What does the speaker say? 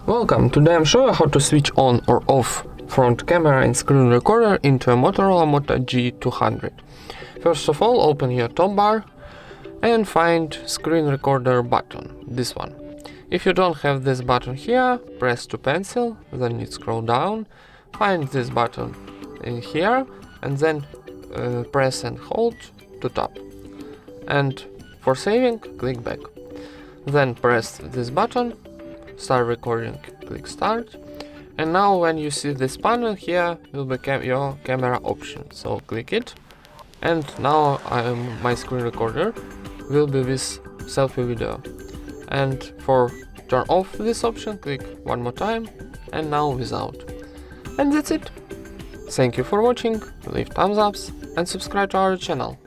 Welcome, today I'm showing how to switch on or off front camera and screen recorder into a Motorola Moto G200. First of all, open your top bar and find screen recorder button, this one. If you don't have this button here, press to pencil, then you scroll down, find this button in here and then press and hold to top. And for saving, click back. Then press this button, start recording, click start, and now when you see this panel here will be your camera option, so click it, and now my screen recorder will be with selfie video. And for turn off this option, click one more time, and now without. And that's it. Thank you for watching, leave thumbs ups and subscribe to our channel.